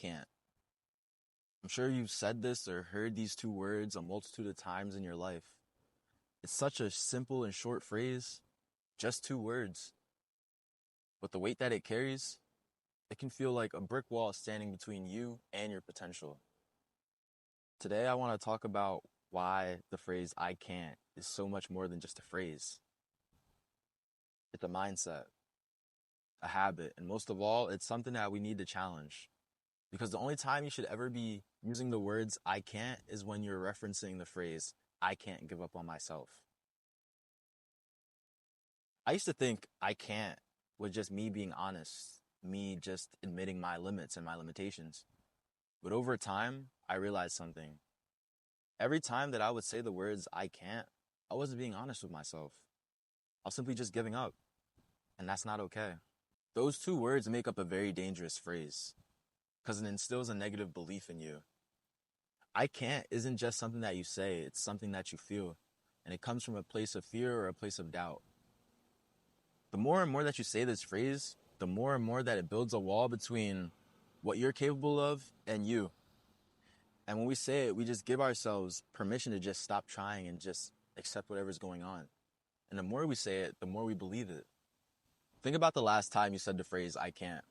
can't. I'm sure you've said this or heard these two words a multitude of times in your life. It's such a simple and short phrase, just two words. But the weight that it carries, it can feel like a brick wall standing between you and your potential. Today, I want to talk about why the phrase I can't is so much more than just a phrase. It's a mindset, a habit, and most of all, it's something that we need to challenge. Because the only time you should ever be using the words I can't is when you're referencing the phrase I can't give up on myself. I used to think I can't was just me being honest, me just admitting my limits and my limitations. But over time, I realized something. Every time that I would say the words I can't, I wasn't being honest with myself. I was simply just giving up. And that's not okay. Those two words make up a very dangerous phrase because it instills a negative belief in you. I can't isn't just something that you say, it's something that you feel. And it comes from a place of fear or a place of doubt. The more and more that you say this phrase, the more and more that it builds a wall between what you're capable of and you. And when we say it, we just give ourselves permission to just stop trying and just accept whatever's going on. And the more we say it, the more we believe it. Think about the last time you said the phrase, I can't.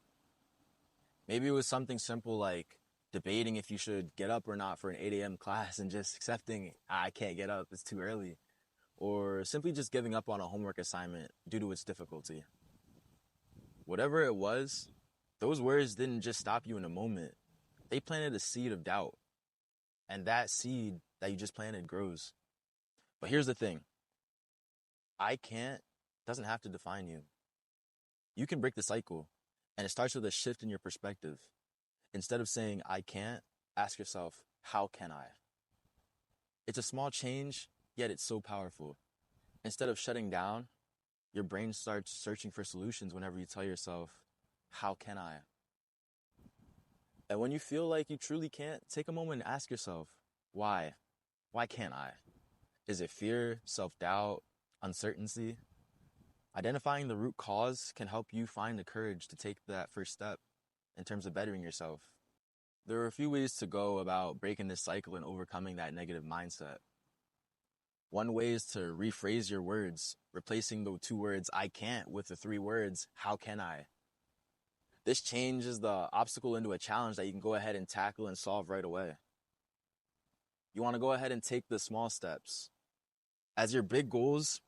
Maybe it was something simple like debating if you should get up or not for an 8 a.m. class and just accepting, I can't get up, it's too early. Or simply just giving up on a homework assignment due to its difficulty. Whatever it was, those words didn't just stop you in a moment. They planted a seed of doubt. And that seed that you just planted grows. But here's the thing. I can't doesn't have to define you. You can break the cycle, and it starts with a shift in your perspective. Instead of saying, I can't, ask yourself, how can I? It's a small change, yet it's so powerful. Instead of shutting down, your brain starts searching for solutions whenever you tell yourself, how can I? And when you feel like you truly can't, take a moment and ask yourself, why? Why can't I? Is it fear, self-doubt, uncertainty? Identifying the root cause can help you find the courage to take that first step in terms of bettering yourself. There are a few ways to go about breaking this cycle and overcoming that negative mindset. One way is to rephrase your words, replacing the two words I can't with the three words how can I? This changes the obstacle into a challenge that you can go ahead and tackle and solve right away. You want to go ahead and take the small steps. As your big goals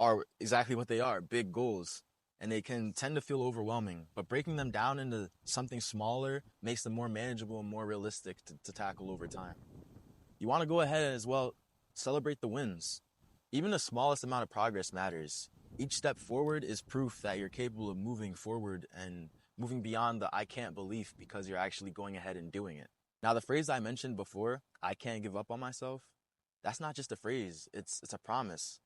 are exactly what they are, big goals. And they can tend to feel overwhelming, but breaking them down into something smaller makes them more manageable and more realistic to tackle over time. You want to go ahead and as well celebrate the wins. Even the smallest amount of progress matters. Each step forward is proof that you're capable of moving forward and moving beyond the I can't belief because you're actually going ahead and doing it. Now, the phrase I mentioned before, I can't give up on myself, that's not just a phrase, it's a promise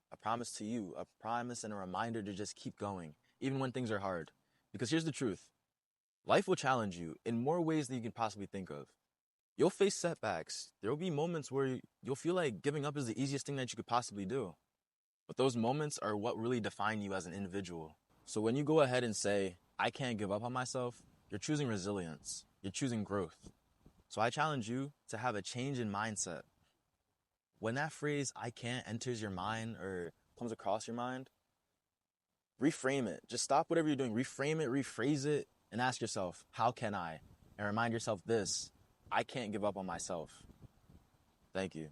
to you, a promise and a reminder to just keep going, even when things are hard. Because here's the truth, life will challenge you in more ways than you can possibly think of. You'll face setbacks. There will be moments where you'll feel like giving up is the easiest thing that you could possibly do. But those moments are what really define you as an individual. So when you go ahead and say, I can't give up on myself, you're choosing resilience, you're choosing growth. So I challenge you to have a change in mindset. When that phrase, I can't, enters your mind or comes across your mind, reframe it. Just stop whatever you're doing. Reframe it, rephrase it, and ask yourself, how can I? And remind yourself this, I can't give up on myself. Thank you.